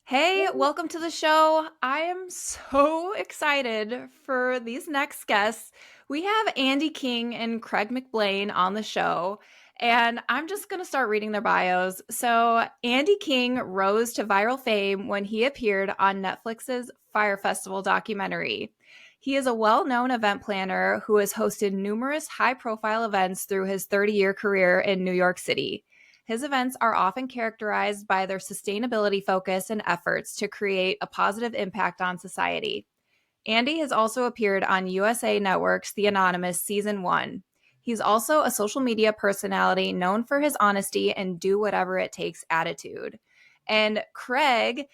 Hey, welcome to the show. I am so excited for these next guests. We have Andy King and Craig McBlain on the show, and I'm just going to start reading their bios. So, Andy King rose to viral fame when he appeared on Netflix's Fyre Festival documentary. He is a well known event planner who has hosted numerous high profile events through his 30-year career in New York City. His events are often characterized by their sustainability focus and efforts to create a positive impact on society. Andy has also appeared on USA Network's The Anonymous Season 1. He's also a social media personality known for his honesty and do whatever it takes attitude. And Craig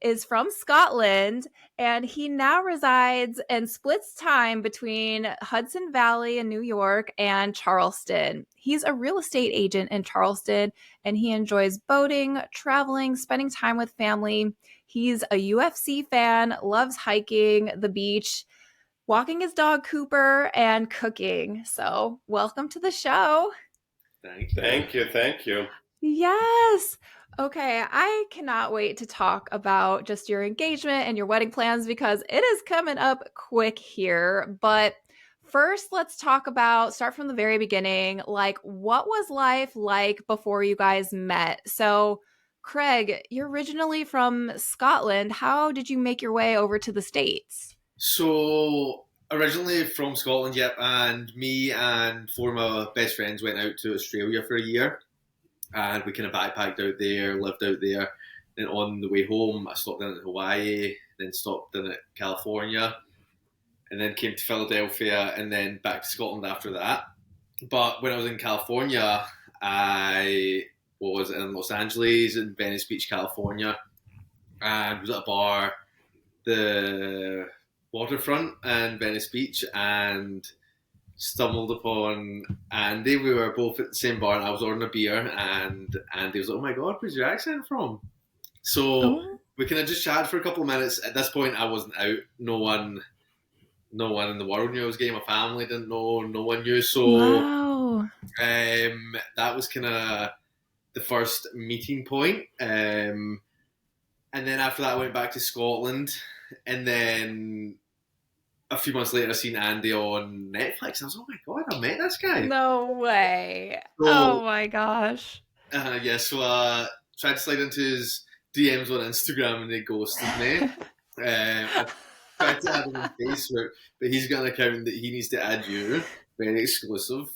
is from Scotland and he now resides and splits time between Hudson Valley in New York and Charleston. He's a real estate agent in Charleston and he enjoys boating, traveling, spending time with family. He's a UFC fan, loves hiking, the beach, walking his dog Cooper, and cooking. So, welcome to the show. Thank you. Yes. Okay, I cannot wait to talk about just your engagement and your wedding plans because it is coming up quick here. But first, let's start from the very beginning. Like, what was life like before you guys met? So, Craig, you're originally from Scotland. How did you make your way over to the States? So originally from Scotland, yep, and me and four of my best friends went out to Australia for a year, and we kind of backpacked out there, lived out there. Then on the way home, I stopped in at Hawaii, then stopped in at California, and then came to Philadelphia, and then back to Scotland after that. But when I was in California, I was in Los Angeles, in Venice Beach, California, and was at a bar, the waterfront and Venice Beach, and stumbled upon Andy. We were both at the same bar, and I was ordering a beer, and Andy was like, "Oh my god, where's your accent from?" So Oh, we kind of just chatted for a couple of minutes. At this point, I wasn't out. No one in the world knew I was gay. My family didn't know. No one knew. So wow. that was kind of the first meeting point. And then after that, I went back to Scotland, and then a few months later, I seen Andy on Netflix. I was, oh my god, I met this guy. No way. Oh So my gosh. so tried to slide into his DMs on Instagram, and they ghosted me. I tried to add him on Facebook, but he's got an account that he needs to add you. Very exclusive.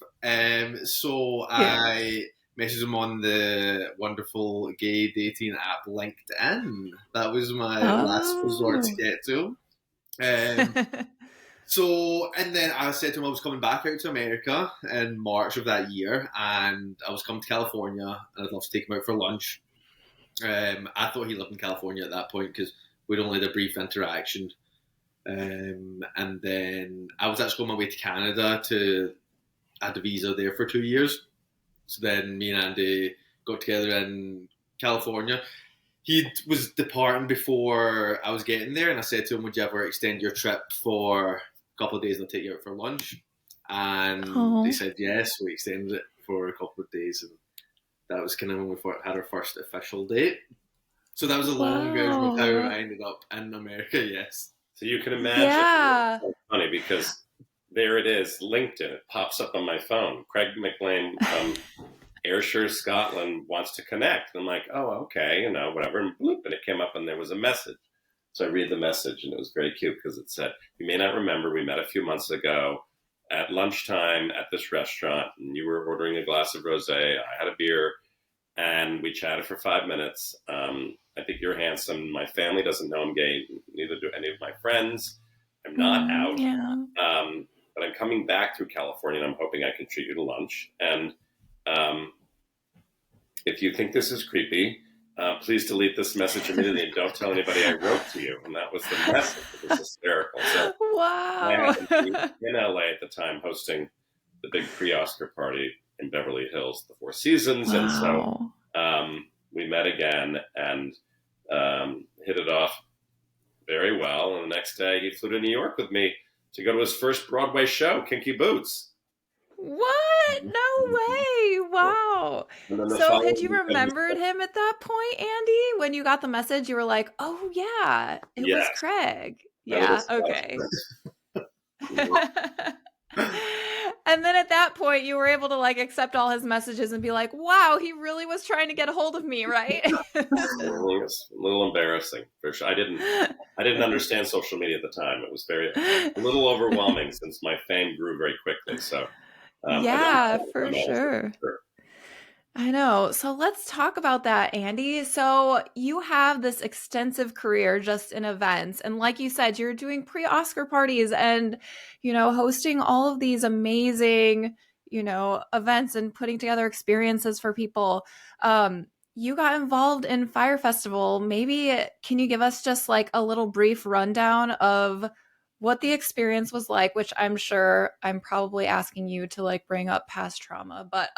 So Yeah. I messaged him on the wonderful gay dating app LinkedIn. That was my last resort to Oh. get to. Um, and then I said to him I was coming back out to America in March of that year, and I was coming to California, and I'd love to take him out for lunch. I thought he lived in California at that point because we'd only had a brief interaction. And then I was actually on my way to Canada I had a visa there for 2 years. So then me and Andy got together in California. He was departing before I was getting there, and I said to him, "Would you ever extend your trip for a couple of days and I'll take you out for lunch?" And they Oh. said yes. We extended it for a couple of days, and that was kind of when we had our first official date. So that was a long version of how Wow. I ended up in America. Yes. So you can imagine, Yeah. it's funny because there it is, LinkedIn. It pops up on my phone. Craig McBlain from Ayrshire, Scotland wants to connect. I'm like, oh, okay, whatever. And bloop, and it came up and there was a message. So I read the message and it was very cute because it said, "You may not remember, we met a few months ago at lunchtime at this restaurant and you were ordering a glass of rosé. I had a beer and we chatted for 5 minutes. I think you're handsome. My family doesn't know I'm gay. Neither do any of my friends. I'm not out. Yeah. But I'm coming back through California and I'm hoping I can treat you to lunch. And um, if you think this is creepy, please delete this message immediately and don't tell anybody I wrote to you." And that was the message. It was hysterical. So I Wow. happened to be in LA at the time hosting the big pre-Oscar party in Beverly Hills, the Four Seasons. And so Wow. we met again and hit it off very well. And the next day he flew to New York with me to go to his first Broadway show, Kinky Boots. What? No way. Wow. And then the So had you following weekend, remembered him at that point, Andy? When you got the message, you were like, oh, yeah, it was yes, Craig. I would Yeah. Okay. have. And then at that point, you were able to like accept all his messages and be like, wow, he really was trying to get a hold of me, right? It's a little embarrassing for sure. I didn't understand social media at the time. It was a little overwhelming since my fame grew very quickly. So I didn't Yeah, for manage it sure. for sure. I know. So let's talk about that, Andy. So you have this extensive career just in events. And like you said, you're doing pre-Oscar parties and, hosting all of these amazing, events and putting together experiences for people. You got involved in Fyre Festival. Maybe can you give us just like a little brief rundown of what the experience was like, which I'm sure I'm probably asking you to like bring up past trauma, but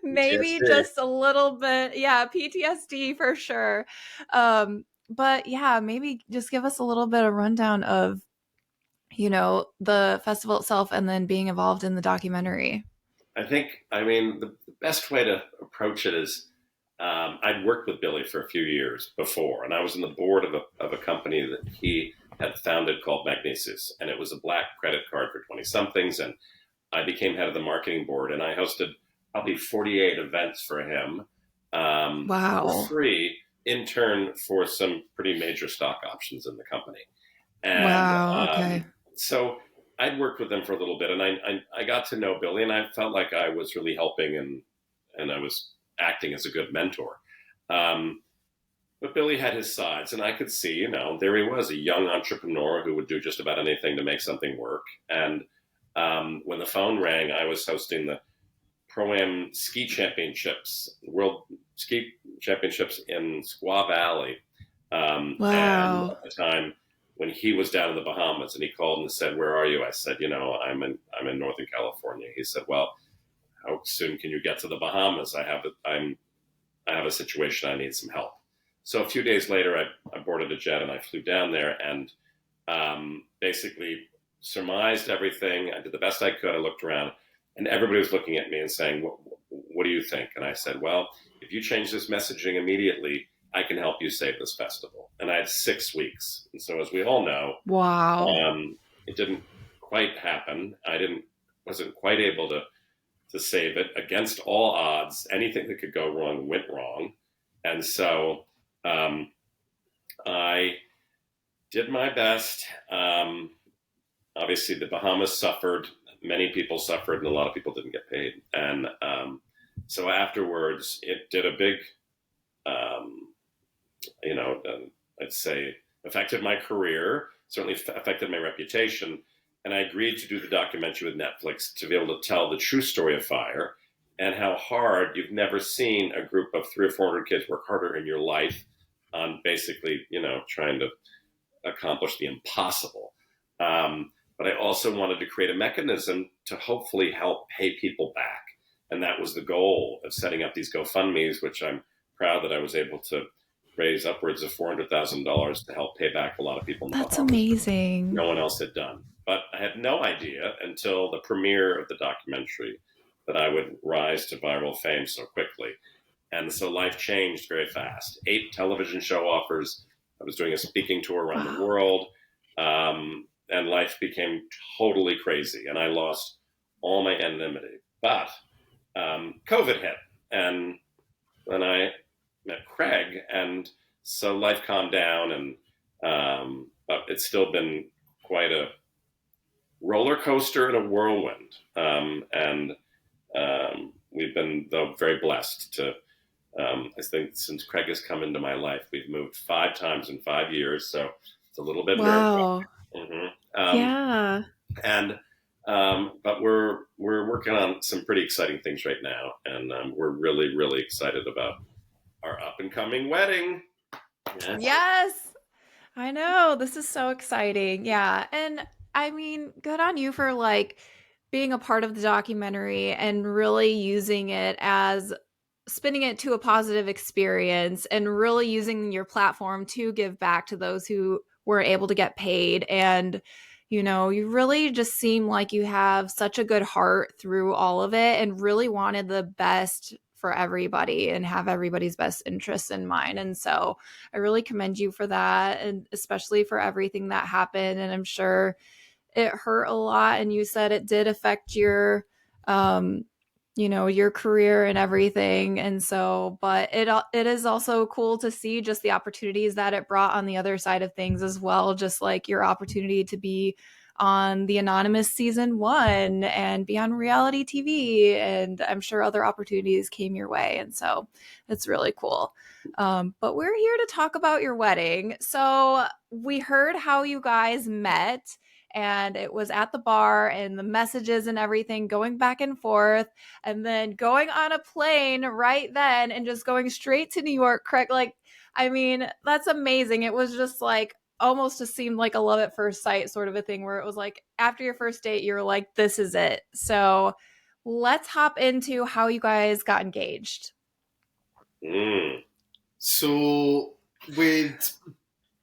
maybe PTSD. just a little bit. Yeah, PTSD for sure. But yeah, maybe just give us a little bit of rundown of, the festival itself and then being involved in the documentary. I mean, the best way to approach it is I'd worked with Billy for a few years before, and I was in the board of a company that he had founded called Magnesis, and it was a black credit card for 20 somethings. And I became head of the marketing board, and I hosted probably 48 events for him for Wow. free in turn for some pretty major stock options in the company. And Wow. Okay. so I'd worked with them for a little bit, and I got to know Billy, and I felt like I was really helping, and I was acting as a good mentor. Um, but Billy had his sides, and I could see, there he was, a young entrepreneur who would do just about anything to make something work. And when the phone rang, I was hosting the Pro-Am ski championships, World Ski Championships in Squaw Valley. And Wow. at the time, when he was down in the Bahamas, and he called and said, "Where are you?" I said, I'm in Northern California." He said, "Well, how soon can you get to the Bahamas? I have a situation. I need some help." So a few days later, I boarded a jet and I flew down there and basically surmised everything. I did the best I could. I looked around, and everybody was looking at me and saying, "What do you think?" And I said, "Well, if you change this messaging immediately, I can help you save this festival." And I had 6 weeks. And so, as we all know, Wow. it didn't quite happen. Wasn't quite able to save it. Against all odds, anything that could go wrong went wrong. And so I did my best. Obviously, the Bahamas suffered. Many people suffered, and a lot of people didn't get paid. And so afterwards, it did a big, I'd say, affected my career, certainly affected my reputation. And I agreed to do the documentary with Netflix to be able to tell the true story of Fyre and how hard you've never seen a group of 300 or 400 kids work harder in your life on basically, trying to accomplish the impossible. But I also wanted to create a mechanism to hopefully help pay people back. And that was the goal of setting up these GoFundMes, which I'm proud that I was able to raise upwards of $400,000 to help pay back a lot of people in the That's Bahamas. amazing. No one else had done. But I had no idea until the premiere of the documentary that I would rise to viral fame so quickly. And so life changed very fast. 8 television show offers. I was doing a speaking tour around the world. And life became totally crazy. And I lost all my anonymity. But COVID hit. And then I met Craig. And so life calmed down. And but it's still been quite a roller coaster and a whirlwind. And we've been, though, very blessed to, I think since Craig has come into my life, we've moved 5 times in 5 years. So it's a little bit Wow. Yeah. And but we're working on some pretty exciting things right now, and we're really, really excited about our up and coming wedding. Yes. I know. This is so exciting. Yeah. And I mean, good on you for like being a part of the documentary and really using it as spinning it to a positive experience and really using your platform to give back to those who weren't able to get paid. And You know, you really just seem like you have such a good heart through all of it and really wanted the best for everybody and have everybody's best interests in mind. And so I really commend you for that, and especially for everything that happened. And I'm sure it hurt a lot, and you said it did affect your um your career and everything. And so, but it is also cool to see just the opportunities that it brought on the other side of things as well, just like your opportunity to be on the Anonymous season 1 and be on reality TV, and I'm sure other opportunities came your way. And so it's really cool. But we're here to talk about your wedding. So we heard how you guys met, and it was at the bar and the messages and everything going back and forth, and then going on a plane right then and just going straight to New York. Correct? Like, I mean, that's amazing. It was just like almost just seemed like a love at first sight sort of a thing, where it was like after your first date, you're like, this is it. So let's hop into how you guys got engaged. Mm. So we'd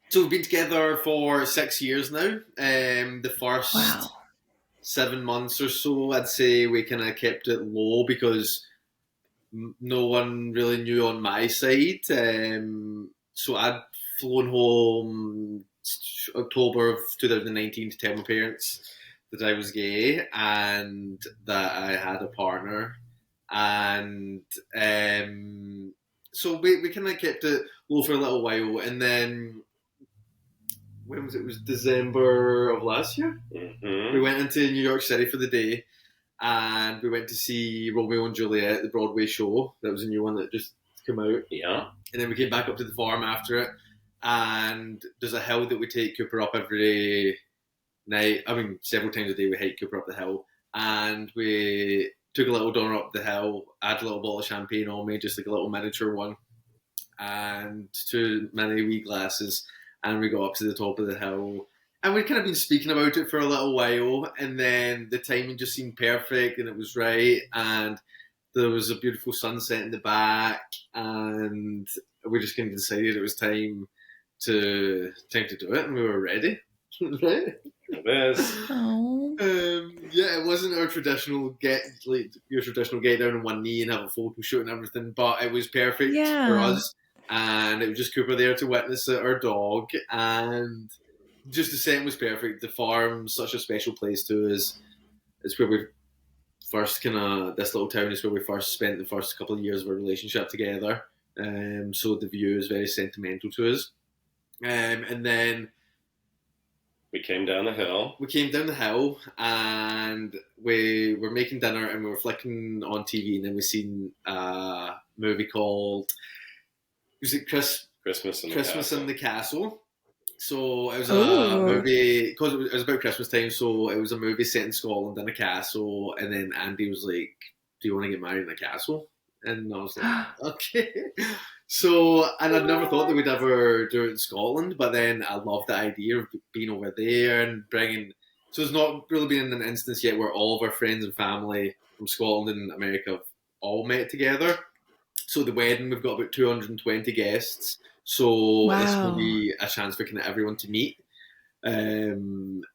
so we've been together for 6 years now. The first Wow. 7 months or so, I'd say we kind of kept it low because no one really knew on my side. So I'd flown home October of 2019 to tell my parents that I was gay and that I had a partner. And so we kind of kept it low for a little while. And then, when was it? It was December of last year. Mm-hmm. We went into New York City for the day, and we went to see Romeo and Juliet, the Broadway show. That was a new one that just came out. Yeah. And then we came back up to the farm after it, and there's a hill that we take Cooper up every night. I mean, several times a day we hike Cooper up the hill, and we took a little donor up the hill, had a little bottle of champagne on me, just like a little miniature one, and 2 mini wee glasses, and we got up to the top of the hill. And we'd kind of been speaking about it for a little while, and then the timing just seemed perfect, and it was right, and there was a beautiful sunset in the back, and we just kind of decided it was time to do it, and we were ready. Right? It is. Oh. Yeah, it wasn't our traditional your traditional get down on one knee and have a photo shoot and everything, but it was perfect for us, and it was just Cooper there to witness it, our dog, and just the setting was perfect. The farm's such a special place to us. It's where we first this little town is where we first spent the first couple of years of our relationship together. So the view is very sentimental to us. And then we came down the hill. And we were making dinner, and we were flicking on TV, and then we seen a movie called, was it Christmas in the Castle? So it was a movie, because it was about Christmas time, so it was a movie set in Scotland in a castle, and then Andy was like, do you want to get married in a castle? And I was like, okay. So, and I'd never thought that we'd ever do it in Scotland, but then I loved the idea of being over there and bringing, so there's not really been an instance yet where all of our friends and family from Scotland and America have all met together. So the wedding, we've got about 220 guests. So it's going to be a chance for kind of everyone to meet.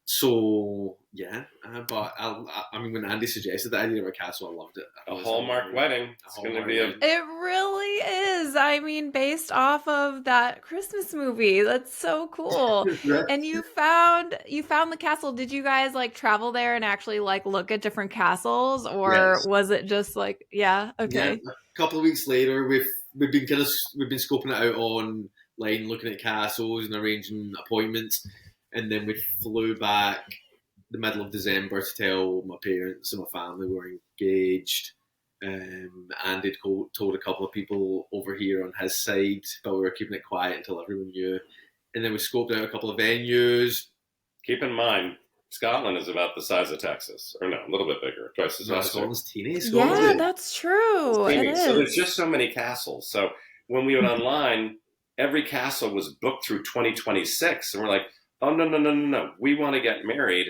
So yeah, but I mean, when Andy suggested the idea of a castle, I loved it. A Hallmark wedding. It's going to be It really is. I mean, based off of that Christmas movie. That's so cool. Right. And you found the castle. Did you guys like travel there and actually like look at different castles, or was it just like, yeah, okay. Yeah. A couple of weeks later, we've been scoping it out online, looking at castles and arranging appointments, and then we flew back the middle of December to tell my parents and my family we were engaged. And they'd told a couple of people over here on his side, but we were keeping it quiet until everyone knew. And then we scoped out a couple of venues. Keep in mind, Scotland is about the size of Texas, or no, a little bit bigger, twice the size. Scotland's teeny. Yeah, that's true. It is. So there's just so many castles. So when we went online, every castle was booked through 2026, and we're like, oh no, we want to get married.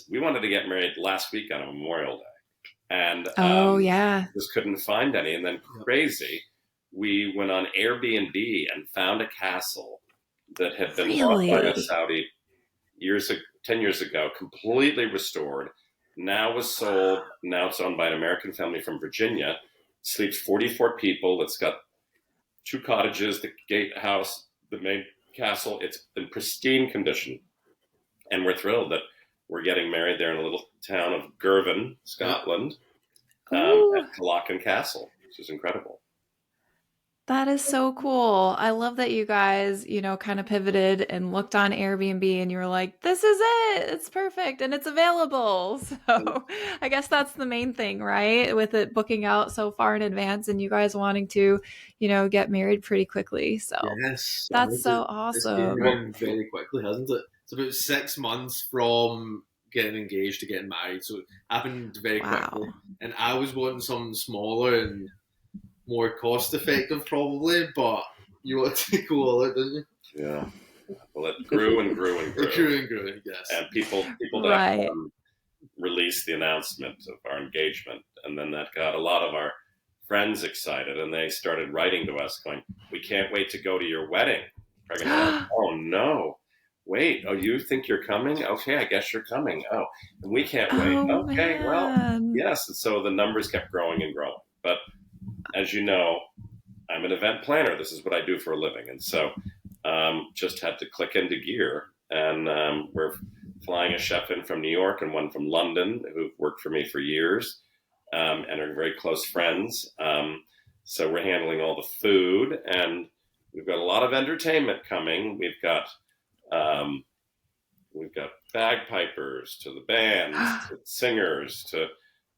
We wanted to get married last week on Memorial Day. And just couldn't find any. And then crazy, we went on Airbnb and found a castle that had been bought by a Saudi 10 years ago, completely restored. Now was sold. Now it's owned by an American family from Virginia. Sleeps 44 people. It's got 2 cottages, the gatehouse, the main castle. It's in pristine condition. And we're thrilled that we're getting married there in a little town of Girvan, Scotland, at Clocken Castle, which is incredible. That is so cool. I love that you guys, kind of pivoted and looked on Airbnb and you were like, this is it. It's perfect and it's available. So I guess that's the main thing, right? With it booking out so far in advance and you guys wanting to, get married pretty quickly. So yes, that's so it's been awesome. going very quickly, hasn't it? It's about 6 months from getting engaged to getting married. So it happened very quickly. And I was wanting something smaller and more cost effective probably, but you wanted to go all out, didn't you? Yeah. Well, it grew and grew and grew. It grew and grew, yes. And people Right. released the announcement of our engagement, and then that got a lot of our friends excited, and they started writing to us going, we can't wait to go to your wedding. Craig and I went, oh no. Wait, oh, you think you're coming? Okay, I guess you're coming. Oh, and we can't wait. Oh, okay, man. Well, yes. And so the numbers kept growing and growing. But as you know, I'm an event planner. This is what I do for a living. And so just had to click into gear. And we're flying a chef in from New York and one from London who've worked for me for years and are very close friends. So we're handling all the food, and we've got a lot of entertainment coming. We've got bagpipers to the bands, to singers,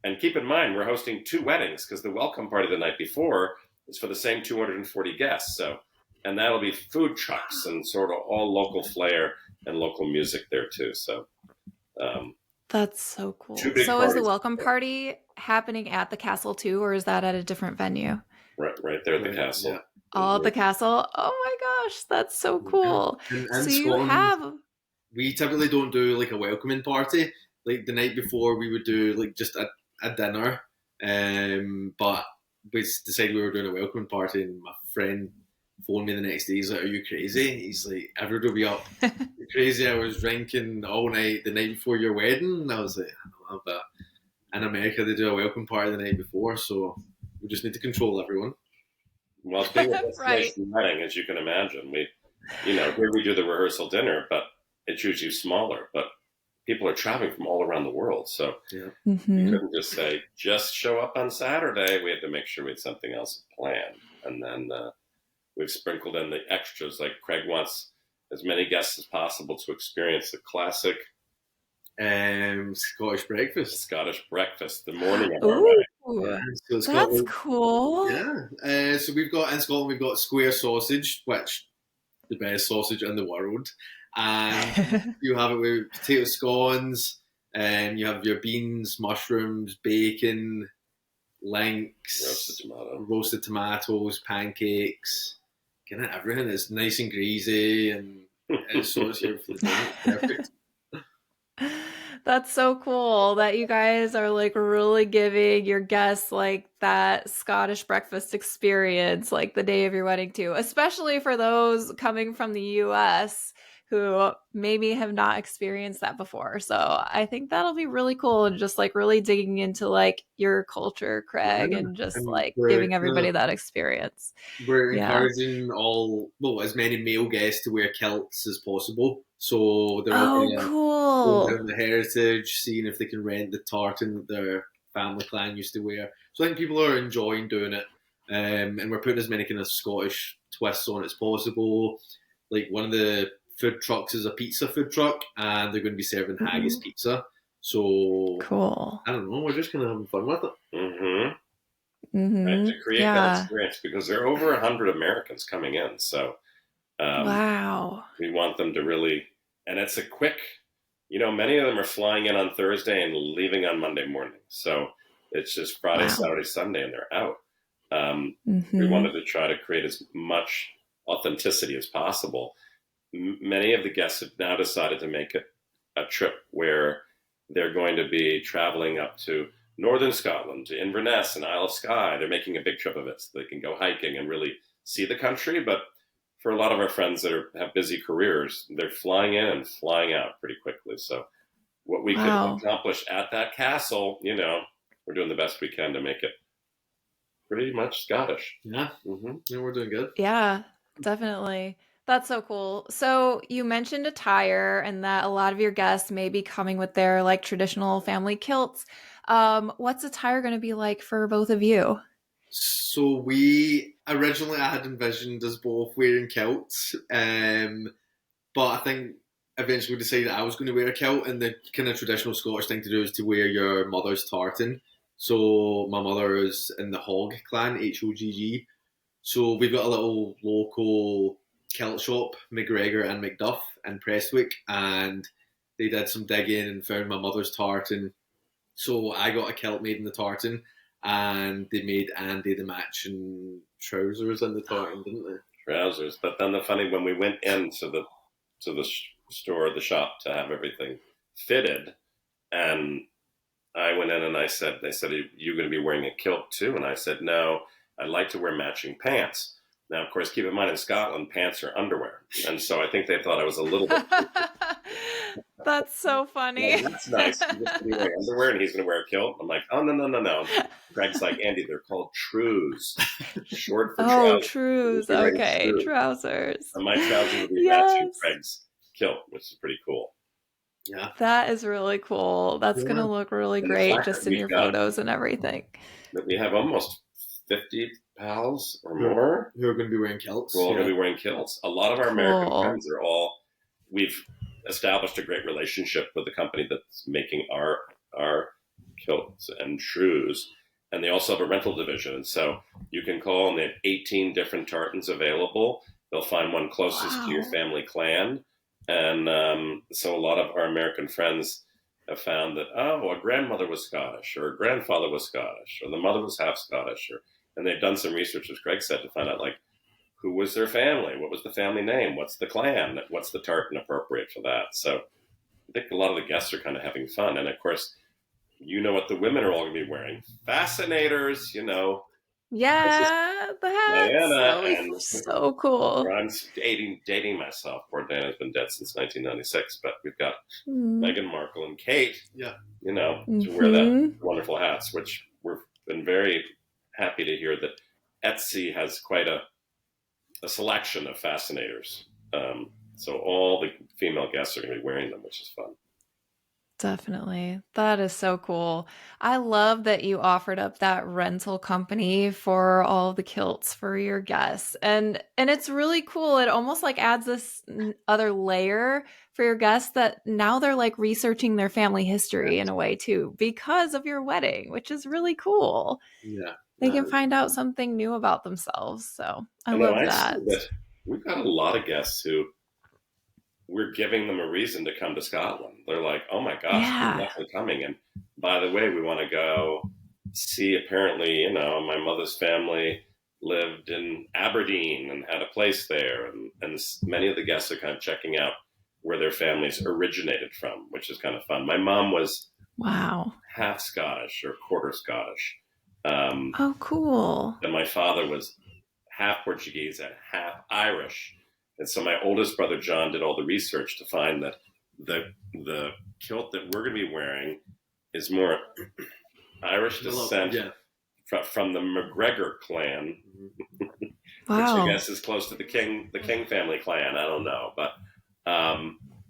and keep in mind, we're hosting 2 weddings because the welcome party the night before is for the same 240 guests. And that'll be food trucks and sort of all local flair and local music there too. So that's so cool. 2 big So is the parties. welcome party happening at the castle too, or is that at a different venue? Right there at the castle. Yeah. All at the castle? Oh my gosh, that's so cool. And So you Scotland, have... we typically don't do like a welcoming party. Like the night before, we would do like just a dinner. But we decided we were doing a welcoming party, and my friend phoned me the next day. He's like, "Are you crazy?" He's like, "Everybody will be up. You're crazy. I was drinking all night the night before your wedding." And I was like, "I don't know, but in America they do a welcome party the night before, so we just need to control everyone." Well, it's being a destination wedding, as you can imagine. Here we do the rehearsal dinner, but it's usually smaller. But people are traveling from all around the world, so we couldn't just say, just show up on Saturday. We had to make sure we had something else planned. And then we've sprinkled in the extras. Like Craig wants as many guests as possible to experience the classic Scottish breakfast. Scottish breakfast, the morning of our wedding. Ooh, So that's cool. Yeah. So we've got in Scotland, we've got square sausage, which the best sausage in the world. And you have it with potato scones, and you have your beans, mushrooms, bacon, links, roasted tomatoes, pancakes, kind of everything. It's nice and greasy, and it's sort of here for the day. Perfect. That's so cool that you guys are like really giving your guests like that Scottish breakfast experience like the day of your wedding too, especially for those coming from the US who maybe have not experienced that before. So I think that'll be really cool, and just like really digging into like your culture, Craig, and just like giving everybody that experience. We're encouraging as many male guests to wear kilts as possible. So they're cool. Down the heritage, seeing if they can rent the tartan that their family clan used to wear. So I think people are enjoying doing it, and we're putting as many kind of Scottish twists on it as possible. Like one of the food trucks is a pizza food truck, and they're going to be serving haggis pizza. So cool. I don't know. We're just going to have fun with it. Right, to create that experience, because there are over 100 Americans coming in. So wow, we want them to really, and it's a quick. Many of them are flying in on Thursday and leaving on Monday morning. So it's just Friday, Saturday, Sunday, and they're out. We wanted to try to create as much authenticity as possible. Many of the guests have now decided to make it a trip where they're going to be traveling up to northern Scotland, to Inverness and Isle of Skye. They're making a big trip of it so they can go hiking and really see the country. But for a lot of our friends that have busy careers, they're flying in and flying out pretty quickly. So what we could Wow. accomplish at that castle, we're doing the best we can to make it pretty much Scottish. Yeah, Mm-hmm. yeah, we're doing good. Yeah, definitely. That's so cool. So you mentioned attire and that a lot of your guests may be coming with their like traditional family kilts. What's attire going to be like for both of you? So we originally I had envisioned us both wearing kilts, but I think eventually we decided I was going to wear a kilt, and the kind of traditional Scottish thing to do is to wear your mother's tartan. So my mother is in the Hogg clan, HOGG. So we've got a little local kilt shop, McGregor and McDuff in Prestwick, and they did some digging and found my mother's tartan. So I got a kilt made in the tartan, and they made Andy the matching trousers in the tartan, didn't they? Trousers. But then when we went into the store, the shop to have everything fitted, and I went in and they said, "Are you going to be wearing a kilt too?" And I said, "No, I'd like to wear matching pants." Now, of course, keep in mind in Scotland, pants are underwear, and so I think they thought I was a little bit. That's so funny. Well, that's nice. He's going to be wearing underwear and he's going to wear a kilt. I'm like, oh, no, no, no, no. Greg's like, Andy, they're called trews. Short for Oh, trousers. trues. You're wearing Okay, trews. trousers. And my trousers will be matching Yes. Greg's kilt, which is pretty cool. Yeah. That is really cool. That's going to look really And the great fact just that in your photos and everything. we have almost 50 pals or more Who are going to be wearing kilts. who are all going to be wearing kilts. A lot of our American Cool. friends we've established a great relationship with the company that's making our kilts and shoes, and they also have a rental division. And so you can call, and they have 18 different tartans available. They'll find one closest to your family clan, and so a lot of our American friends have found that a grandmother was Scottish, or a grandfather was Scottish, or the mother was half Scottish, and they've done some research, as Greg said, to find out like who was their family, what was the family name, what's the clan, what's the tartan appropriate for that. So I think a lot of the guests are kind of having fun. And of course, what the women are all going to be wearing. Fascinators, Yeah, the hats. Diana, That'll be and so cool. I'm dating myself. Poor Diana's been dead since 1996, but we've got Meghan Markle and Kate, to wear that wonderful hats, which we've been very happy to hear that Etsy has quite a selection of fascinators. So all the female guests are going to be wearing them, which is fun. Definitely. That is so cool. I love that you offered up that rental company for all the kilts for your guests. And it's really cool. It almost like adds this other layer for your guests that now they're like researching their family history in a way too because of your wedding, which is really cool. Yeah. They can find out something new about themselves. So I love that. We've got a lot of guests who we're giving them a reason to come to Scotland. They're like, oh my gosh, we're definitely coming. And by the way, we want to go see, apparently, my mother's family lived in Aberdeen and had a place there. And many of the guests are kind of checking out where their families originated from, which is kind of fun. My mom was half Scottish or quarter Scottish. Oh, cool. And my father was half Portuguese and half Irish. And so my oldest brother, John, did all the research to find that the kilt that we're going to be wearing is more Irish descent from the McGregor clan, which I guess is close to the King family clan. I don't know. But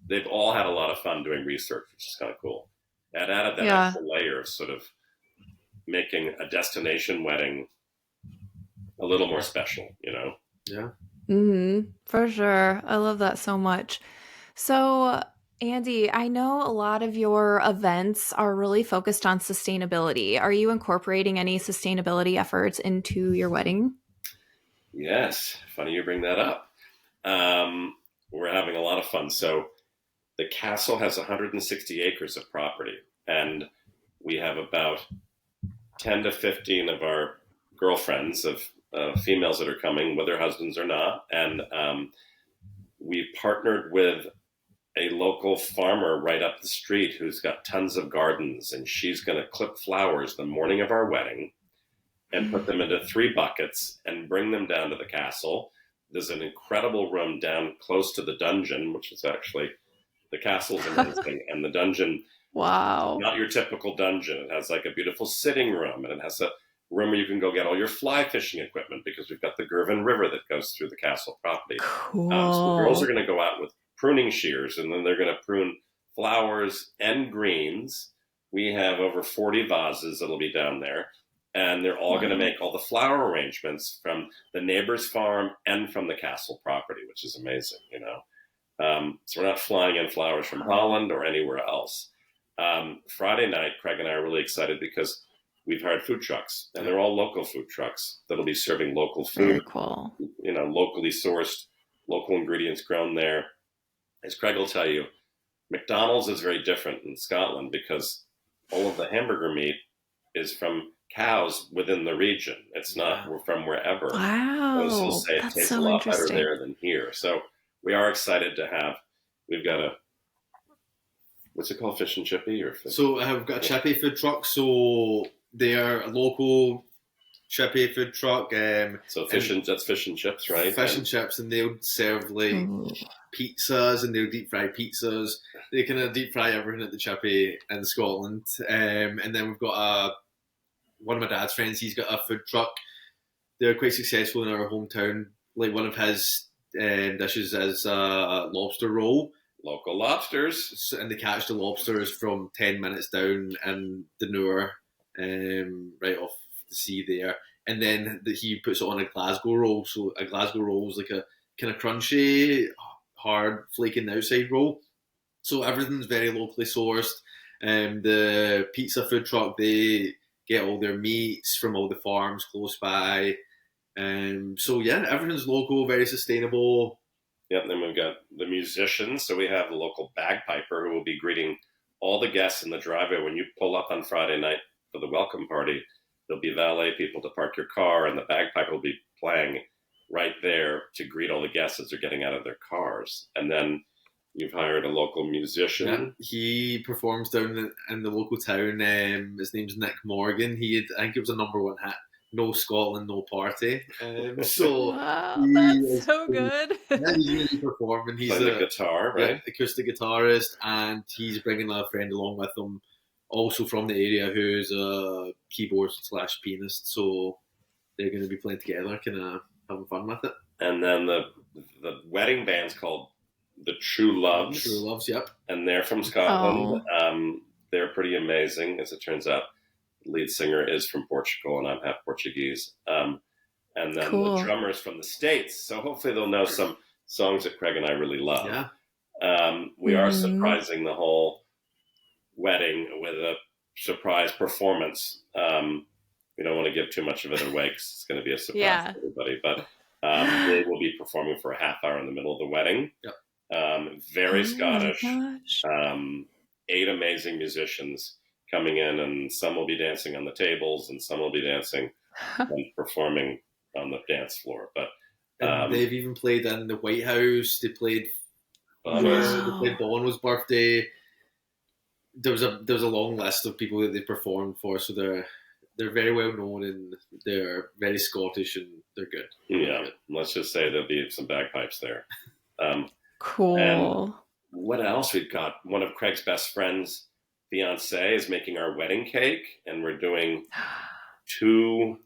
they've all had a lot of fun doing research, which is kind of cool. That added that extra layer of sort of making a destination wedding a little more special, Yeah. For sure. I love that so much. So, Andy, I know a lot of your events are really focused on sustainability. Are you incorporating any sustainability efforts into your wedding? Yes. Funny you bring that up. We're having a lot of fun. So the castle has 160 acres of property, and we have about 10 to 15 of our girlfriends of females that are coming, whether husbands or not. And we partnered with a local farmer right up the street who's got tons of gardens, and she's going to clip flowers the morning of our wedding and put them into 3 buckets and bring them down to the castle. There's an incredible room down close to the dungeon, which is actually the castle's amazing, and the dungeon, Wow. not your typical dungeon. It has like a beautiful sitting room, and it has a room where you can go get all your fly fishing equipment because we've got the Girvan River that goes through the castle property. So the girls are Cool. going to go out with pruning shears, and then they're going to prune flowers and greens. We have over 40 vases that'll be down there, and they're all going to Wow. make all the flower arrangements from the neighbor's farm and from the castle property, which is amazing, you know. So we're not flying in flowers from Holland or anywhere else. Friday night, Craig and I are really excited because we've hired food trucks, and they're all local food trucks that'll be serving local Very food, cool. you know, locally sourced, local ingredients grown there. As Craig will tell you, McDonald's is very different in Scotland because all of the hamburger meat is from cows within the region. It's not from wherever. So he'll Wow. say it That's tastes a so lot better interesting. there than here. So we are excited to have, we've got a, what's it called, fish and chippy or fish? So I've got a chippy food truck. So they're a local chippy food truck. So that's fish and chips, right? Fish and chips, and they'll serve like Ooh. pizzas, and they'll deep fry pizzas. They kind of deep fry everything at the chippy in Scotland. And then we've got one of my dad's friends. He's got a food truck. They're quite successful in our hometown. Like one of his dishes is a lobster roll. Local lobsters. And they catch the lobsters from 10 minutes down in the Nore, right off the sea there. And then he puts it on a Glasgow roll. So a Glasgow roll is like a kind of crunchy, hard, flaking outside roll. So everything's very locally sourced. The pizza food truck, they get all their meats from all the farms close by. So yeah, everything's local, very sustainable. Yep, then we've got the musicians. So we have the local bagpiper who will be greeting all the guests in the driveway. When you pull up on Friday night for the welcome party, there'll be valet people to park your car, and the bagpiper will be playing right there to greet all the guests as they're getting out of their cars. And then you've hired a local musician. Yeah, he performs down in the local town. His name's Nick Morgan. I think it was a #1 hit. No Scotland, no party. So Wow, that's so good. Yeah, he's really performing. He's playing the guitar, right? Acoustic guitarist, and he's bringing a friend along with him, also from the area, who's a keyboard/pianist. So they're going to be playing together, kind of having fun with it. And then the wedding band's called the True Loves. True Loves, yep. And they're from Scotland. They're pretty amazing, as it turns out. The lead singer is from Portugal, and I'm half Portuguese. And then the drummer's from the States. So hopefully they'll know some songs that Craig and I really love. Yeah. We are surprising the whole wedding with a surprise performance. We don't want to give too much of it away because it's going to be a surprise to everybody. But they will be performing for a half hour in the middle of the wedding. Yep. Very Scottish. 8 amazing musicians coming in, and some will be dancing on the tables, and some will be dancing and performing on the dance floor. But they've even played in the White House. They played Bono's birthday. There was a long list of people that they performed for, so they're very well known, and they're very Scottish, and they're good. Yeah, let's just say there'll be some bagpipes there. Cool. And what else? We've got one of Craig's best friends, fiancé, is making our wedding cake, and we're doing 2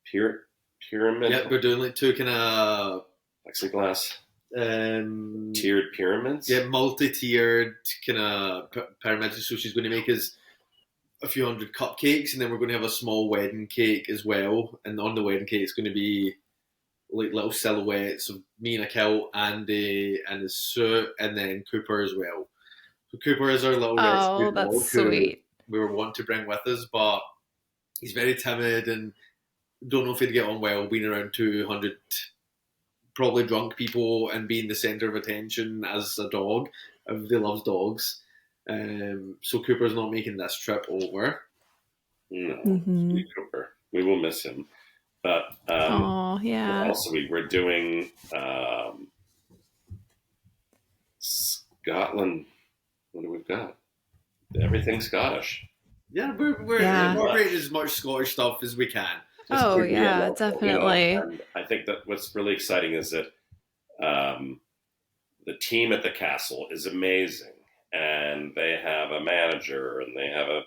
pyramid. Yeah, we're doing like 2 kind of plexiglass tiered pyramids. Yeah, multi-tiered kind of pyramids. So she's going to make us a few hundred cupcakes, and then we're going to have a small wedding cake as well. And on the wedding cake, it's going to be like little silhouettes of me in a kilt, Andy in his suit, and then Cooper as well. So Cooper is our little rescue dog that's sweet. we were wanting to bring with us, but he's very timid and don't know if he'd get on well being around 200 probably drunk people and being the centre of attention as a dog. Everybody loves dogs. So Cooper's not making this trip over. No, sweet Cooper. We will miss him. But also we're doing Scotland. What do we've got? Everything Scottish. Yeah, we're incorporating as much Scottish stuff as we can. Definitely. And I think that what's really exciting is that The team at the castle is amazing, and they have a manager, and they have a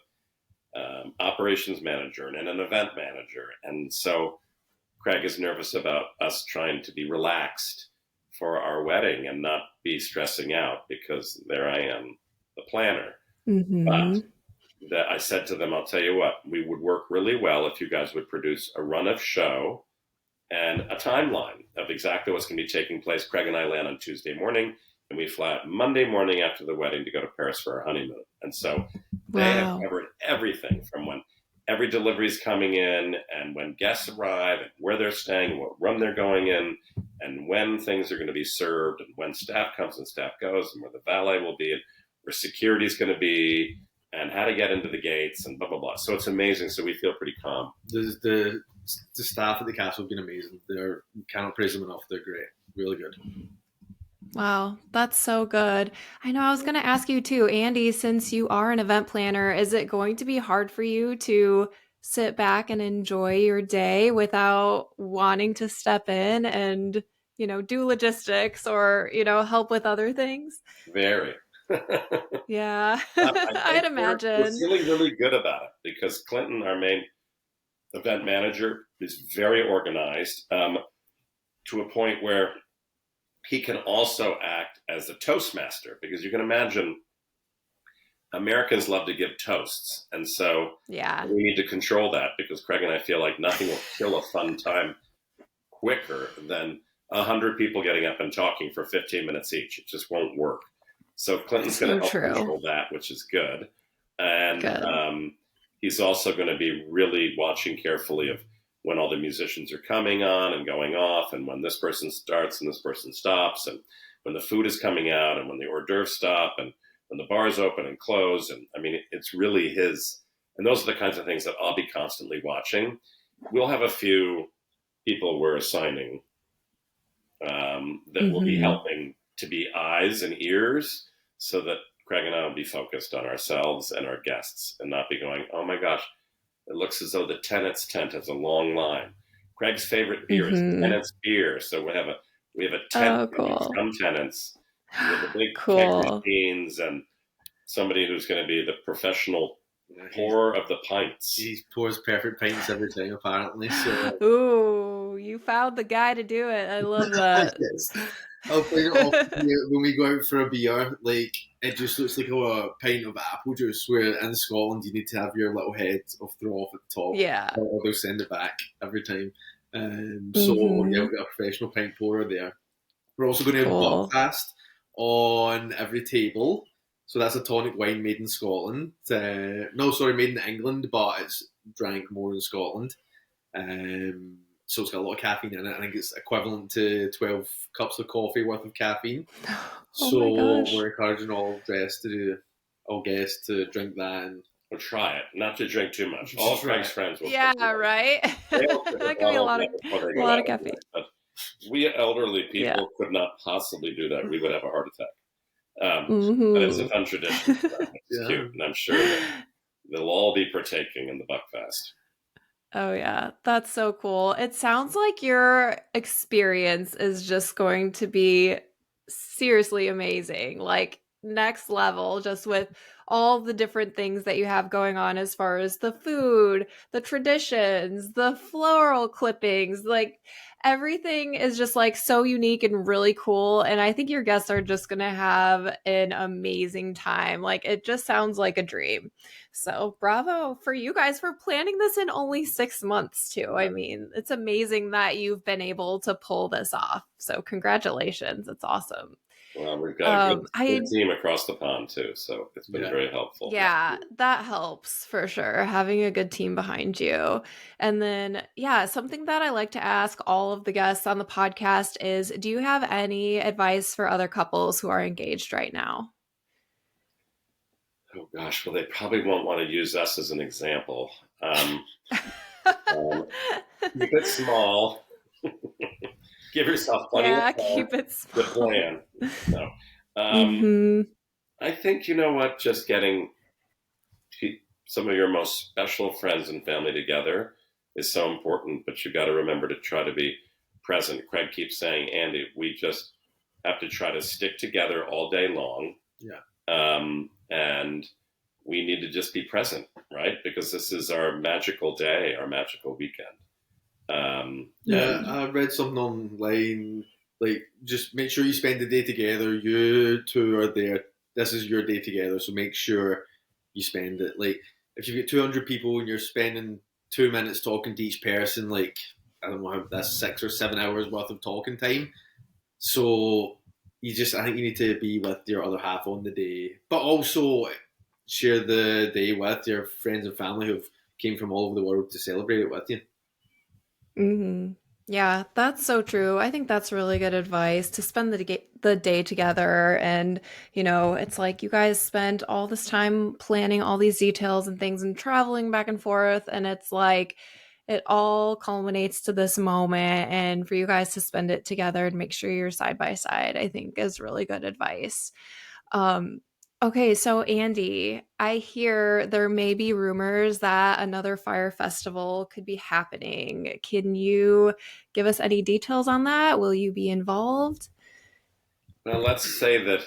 operations manager, and an event manager, and so Craig is nervous about us trying to be relaxed for our wedding and not be stressing out because there I am, the planner. But Mm-hmm. that I said to them, I'll tell you what, we would work really well if you guys would produce a run of show and a timeline of exactly what's going to be taking place. Craig and I land on Tuesday morning, and we fly out Monday morning after the wedding to go to Paris for our honeymoon. And so they have Wow. covered everything from when every delivery is coming in and when guests arrive and where they're staying and what room they're going in and when things are going to be served and when staff comes and staff goes and where the valet will be and where security is going to be and how to get into the gates and blah, blah, blah. So it's amazing. So we feel pretty calm. The staff at the castle have been amazing. Cannot praise them enough. They're great. Really good. Wow, that's so good. I know I was going to ask you too, Andy, since you are an event planner, is it going to be hard for you to sit back and enjoy your day without wanting to step in and, do logistics or, help with other things? Very. Yeah, I I'd think we're imagine. feeling really good about it because Clinton, our main event manager, is very organized to a point where he can also act as a toastmaster because you can imagine Americans love to give toasts. And so Yeah. we need to control that because Craig and I feel like nothing will kill a fun time quicker than 100 people getting up and talking for 15 minutes each. It just won't work. So Clinton's going So to help true. control that, which is good. And Good. he's also going to be really watching carefully of when all the musicians are coming on and going off and when this person starts and this person stops and when the food is coming out and when the hors d'oeuvres stop and when the bars open and close. And I mean, it's really his. And those are the kinds of things that I'll be constantly watching. We'll have a few people we're assigning that will be Mm-hmm. helping to be eyes and ears so that Craig and I will be focused on ourselves and our guests and not be going, oh my gosh, it looks as though the Tenants tent has a long line. Craig's favorite beer is Mm-hmm. Tenants beer. So we have a tent Oh, coming cool. from Tenants with a big keg Cool. machines and somebody who's going to be the professional Yeah, pourer of the pints. he pours perfect pints every time, apparently. So Ooh, you found the guy to do it. I love that. yes. I'll find it off when we go out for a beer. Like it just looks like a pint of apple juice. Where in Scotland you need to have your little head of throw off at the top, Yeah. or they'll send it back every time. So yeah, Mm-hmm. we've got a professional pint pourer there. We're also going to have Cool. Buckfast on every table. So that's a tonic wine made in Scotland. No, sorry, made in England, but it's drank more in Scotland. So it's got a lot of caffeine in it. I think it's equivalent to 12 cups of coffee worth of caffeine. Oh So my gosh. we're encouraging all guests to drink that. And We'll try it, not to drink too much. All of Craig's friends will Yeah, take it. right. They all took a That could be a bottle lot of before they a go lot of out caffeine. anyway. But we elderly Yeah. people could not possibly do that. We would have a heart attack. But it's a Mm-hmm. fun tradition. It's cute, and I'm sure that they'll all be partaking in the Buckfast. Oh yeah, that's so cool. It sounds like your experience is just going to be seriously amazing. Like next level just with all the different things that you have going on as far as the food, the traditions, the floral clippings, like everything is just like so unique and really cool and I think your guests are just going to have an amazing time. Like it just sounds like a dream. So, bravo for you guys for planning this in only 6 months, too. I mean, it's amazing that you've been able to pull this off. So, congratulations. It's awesome. Well, we've got a I good team across the pond too, so it's been very helpful. Yeah, that helps for sure. Having a good team behind you. And then, yeah, something that I like to ask all of the guests on the podcast is do you have any advice for other couples who are engaged right now? Oh gosh, well they probably won't want to use us as an example. Keep it small. Give yourself plenty of Yeah, time keep it to small. plan. No. Hmm. I think, you know what, just getting some of your most special friends and family together is so important, but you got to remember to try to be present. Craig keeps saying, Andy, we just have to try to stick together all day long. Yeah. And we need to just be present, right? Because this is our magical day, our magical weekend. Yeah, And I read something online, like, just make sure you spend the day together. You two are there. This is your day together, so make sure you spend it. Like, if you've got 200 people and you're spending 2 minutes talking to each person, like, I don't know how that's 6 or 7 hours worth of talking time. So I think you need to be with your other half on the day, but also share the day with your friends and family who've came from all over the world to celebrate it with you. Hmm. Yeah, that's so true. I think that's really good advice to spend the day together. And, it's like you guys spent all this time planning all these details and things and traveling back and forth. And it's like it all culminates to this moment. And for you guys to spend it together and make sure you're side by side, I think is really good advice. Um, okay, so Andy, I hear there may be rumors that another Fyre Festival could be happening. Can you give us any details on that? Will you be involved? well, let's say that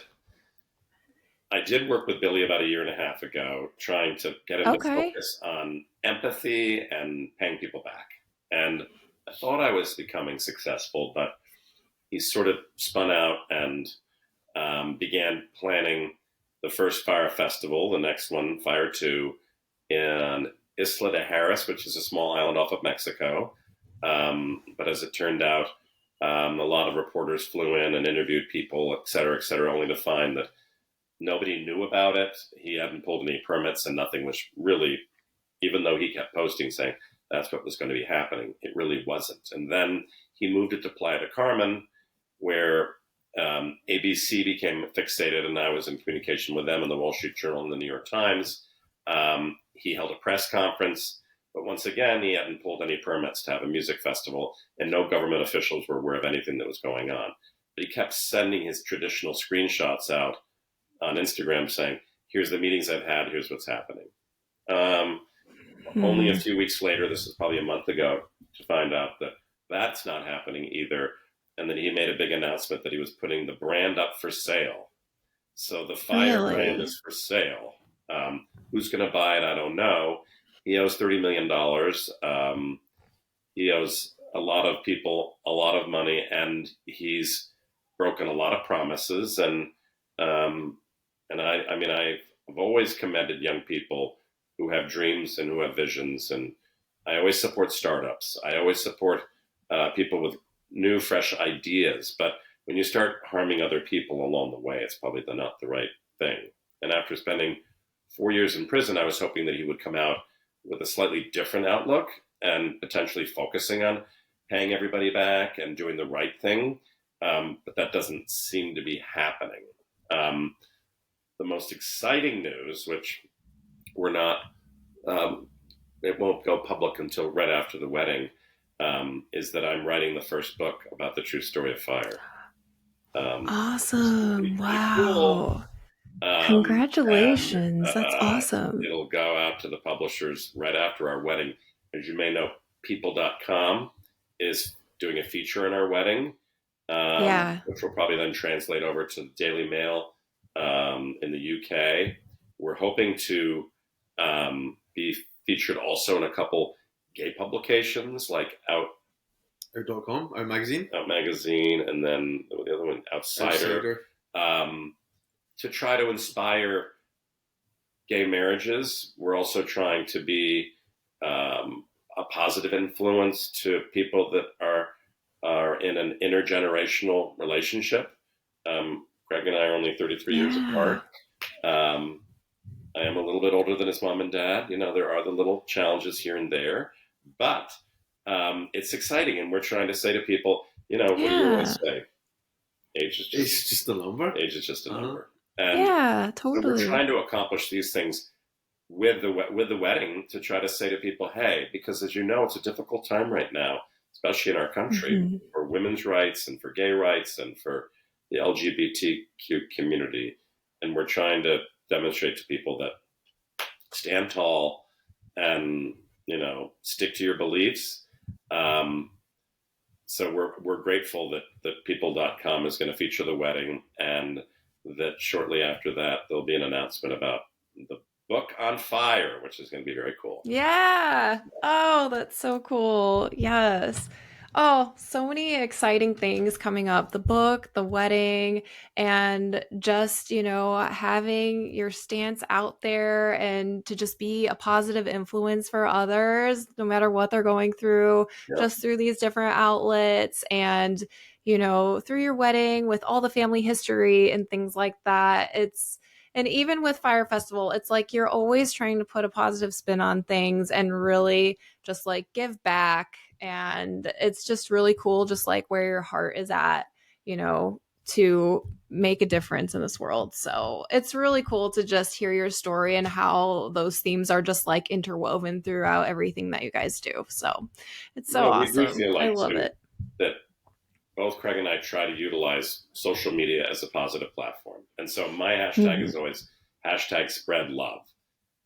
I did work with Billy about a year and a half ago, trying to get him to Okay. focus on empathy and paying people back. And I thought I was becoming successful, but he sort of spun out and began planning the first Fyre Festival, the next one, Fyre 2, in Isla de Harris, which is a small island off of Mexico. But as it turned out, a lot of reporters flew in and interviewed people, et cetera, only to find that nobody knew about it. He hadn't pulled any permits, and nothing was really, even though he kept posting saying that's what was going to be happening, it really wasn't. And then he moved it to Playa del Carmen, where ABC became fixated, and I was in communication with them and the Wall Street Journal and the New York Times. He held a press conference, but once again, he hadn't pulled any permits to have a music festival, and no government officials were aware of anything that was going on. But he kept sending his traditional screenshots out on Instagram saying, here's the meetings I've had, here's what's happening. Um, Only a Hmm. few weeks later, this is probably a month ago, to find out that that's not happening either. And then he made a big announcement that he was putting the brand up for sale. So the Fyre brand Really? is for sale. Who's going to buy it? I don't know. He owes $30 million. He owes a lot of people a lot of money, and he's broken a lot of promises. Um, I mean, I've always commended young people who have dreams and who have visions, and I always support startups. I always support people with new, fresh ideas. But when you start harming other people along the way, it's probably not the right thing. And after spending 4 years in prison, I was hoping that he would come out with a slightly different outlook and potentially focusing on paying everybody back and doing the right thing. But that doesn't seem to be happening. Um, the most exciting news, which we're not, um, it won't go public until right after the wedding, is that I'm writing the first book about the true story of Fyre. Which is going to be Awesome. pretty cool. Wow. And Congratulations. That's awesome. it'll go out to the publishers right after our wedding. As you may know, people.com is doing a feature in our wedding, Yeah. which will probably then translate over to the Daily Mail in the UK. We're hoping to be featured also in a couple gay publications like Out.com, our magazine. Out Magazine, and then the other one, Outsider, Outsider. to try to inspire gay marriages. We're also trying to be a positive influence to people that are in an intergenerational relationship. Greg and I are only 33 years Yeah. apart. I am a little bit older than his mom and dad. You know, there are the little challenges here and there, but it's exciting, and we're trying to say to people, you know, what do you Yeah. always say? Age is It's just just a number. age is just a Uh-huh. number, and Yeah, so we're totally. trying to accomplish these things with the wedding to try to say to people, hey, because as you know, it's a difficult time right now, especially in our country, Hmm. for women's rights and for gay rights and for the LGBTQ community, and we're trying to demonstrate to people that stand tall and stick to your beliefs. Um, so we're grateful that people.com is going to feature the wedding, and that shortly after that there'll be an announcement about the book on fire, which is going to be very cool. Yeah. Oh, that's so cool. Yes. Oh, so many exciting things coming up. The book, the wedding, and just, having your stance out there and to just be a positive influence for others, no matter what they're going through, Yep. just through these different outlets and, through your wedding with all the family history and things like that. And even with Fyre Festival, it's like you're always trying to put a positive spin on things and really just like give back. And it's just really cool, just like where your heart is at, to make a difference in this world. So it's really cool to just hear your story and how those themes are just like interwoven throughout everything that you guys do. So it's so We do awesome. feel I like love too it. that both Craig and I try to utilize social media as a positive platform. And so my hashtag is always hashtag spread love.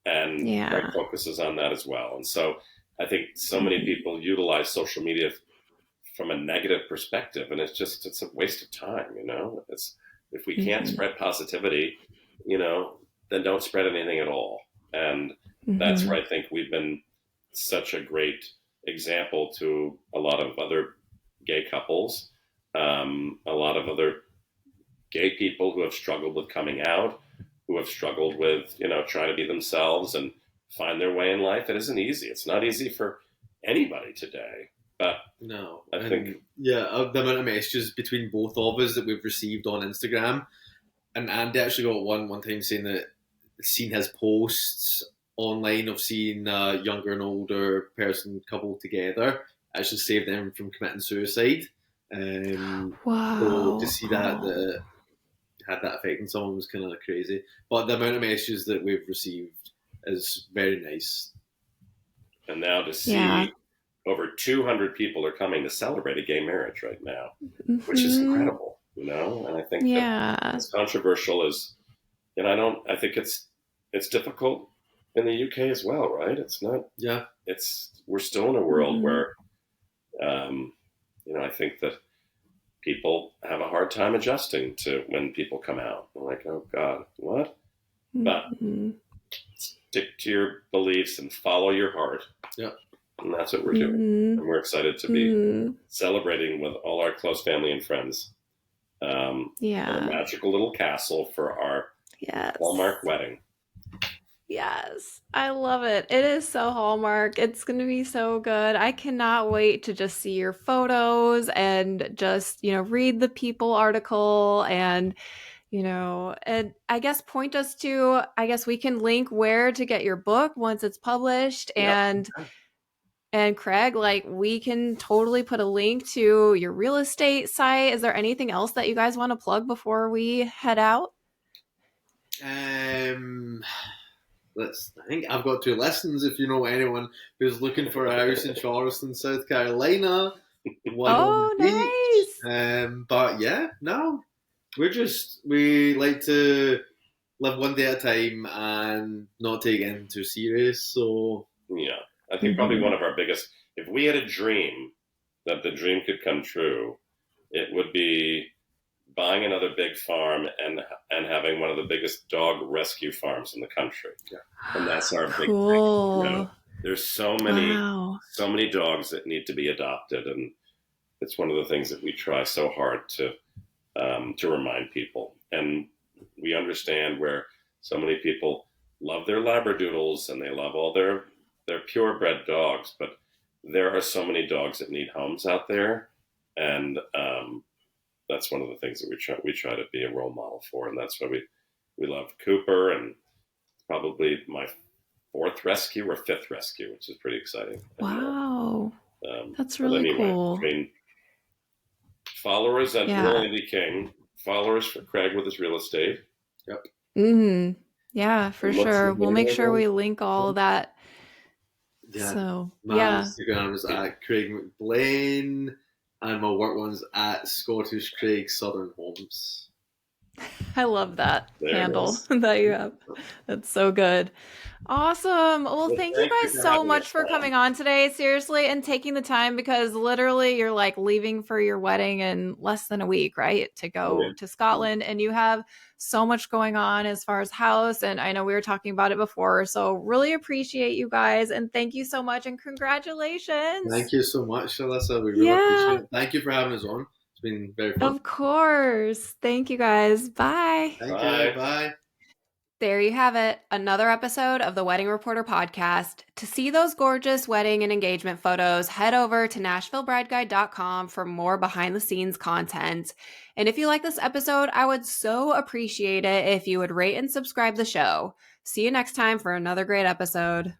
And Craig Yeah. focuses on that as well. And so I think so many people utilize social media from a negative perspective, and it's a waste of time, It's if we can't spread positivity, then don't spread anything at all. And that's where I think we've been such a great example to a lot of other gay couples, a lot of other gay people who have struggled with coming out, who have struggled with, trying to be themselves and find their way in life. It isn't easy. It's not easy for anybody today. But No, I think the amount of messages between both of us that we've received on Instagram, and Andy actually got one time saying that seen his posts online of seeing a younger and older person couple together actually saved them from committing suicide. So to Wow. see that had that effect on someone was kind of crazy. But the amount of messages that we've received is very nice. And now to Yeah. see over 200 people are coming to celebrate a gay marriage right now, which is Mm-hmm. incredible, And I think that Yeah. as controversial as, I think it's difficult in the UK as well, right? It's not, Yeah. we're still in a world where, I think that people have a hard time adjusting to when people come out. They're like, oh God, what? But stick to your beliefs and follow your heart. Yeah. And that's what we're doing. And we're excited to be celebrating with all our close family and friends in a magical little castle for our Hallmark wedding. Yes, I love it. It is so Hallmark. It's going to be so good. I cannot wait to just see your photos and just, read the People article and, and I guess point us to, I guess we can link where to get your book once it's published. Yep. And Craig, like we can totally put a link to your real estate site. Is there anything else that you guys want to plug before we head out? I think I've got 2 lessons if you know anyone who's looking for a house in Charleston, South Carolina. One on the beach. But yeah, no. We like to live one day at a time and not take it too serious. So yeah. I think probably one of our biggest, if we had a dream that the dream could come true, it would be buying another big farm and having one of the biggest dog rescue farms in the country. Yeah. And that's our big thing. There's so many dogs that need to be adopted, and it's one of the things that we try so hard to remind people. And we understand where so many people love their Labradoodles and they love all their purebred dogs, but there are so many dogs that need homes out there, and that's one of the things that we try to be a role model for, and that's why we love Cooper, and probably my 4th rescue or 5th rescue, which is pretty exciting. Wow, that's really cool. Between followers at Real Andy King, followers for Craig with his real estate. Yep. Yeah, for sure. We'll make sure we link all of that. Yeah. So, my Instagram is at Craig McBlain, and my work one's at Scottish Craig Southern Homes. I love that There it handle is. that you have. That's so good. Awesome. Well, Well, thank you thank you guys for so having much us for on. coming on today, seriously, and taking the time because literally you're like leaving for your wedding in less than a week, right? To go to Yeah. Scotland, and you have so much going on as far as house. And I know we were talking about it before. So, really appreciate you guys. And thank you so much. And Thank congratulations. you so much, Alyssa. We really appreciate Yeah, it. Thank you for having us on. It's been very fun. of course. Thank you guys. Bye. Thank you. Bye. Bye. There you have it, another episode of the Wedding Reporter podcast. To see those gorgeous wedding and engagement photos, head over to NashvilleBrideGuide.com for more behind the scenes content. And if you like this episode, I would so appreciate it if you would rate and subscribe the show. See you next time for another great episode.